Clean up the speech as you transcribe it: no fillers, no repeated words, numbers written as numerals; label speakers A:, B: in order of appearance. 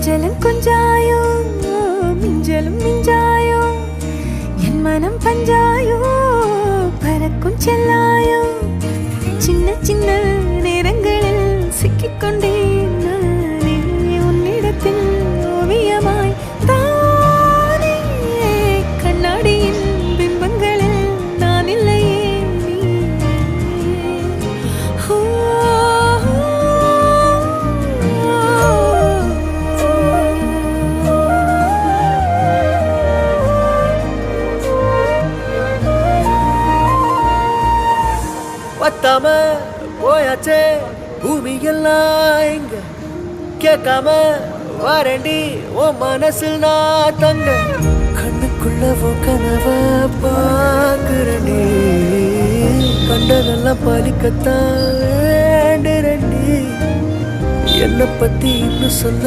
A: கொஞ்சலும் கொஞ்சாயோ மிஞ்சலும் மிஞ்சாயோ என் மனம் பஞ்சாயோ பறக்கும் செல்லாயோ சின்ன சின்ன நேரங்களில் சிக்கிக்கொண்டேன் நானே உன்னிடத்தில் ஓவியமாய் தானே கண்ணாடியின் பிம்பங்களில் நான் இல்லையே
B: பத்தாம போயாச்சே பூமி எல்லாம் இங்க கேட்காம வாரண்டி ஓ மனசில் நான் தங்க கண்ணுக்குள்ள கனவ பாக்குறண்டி கண்டதெல்லாம் பலிக்கத்தான் வேண்டுறண்டி என்னை பத்தி இன்னும் சொல்ல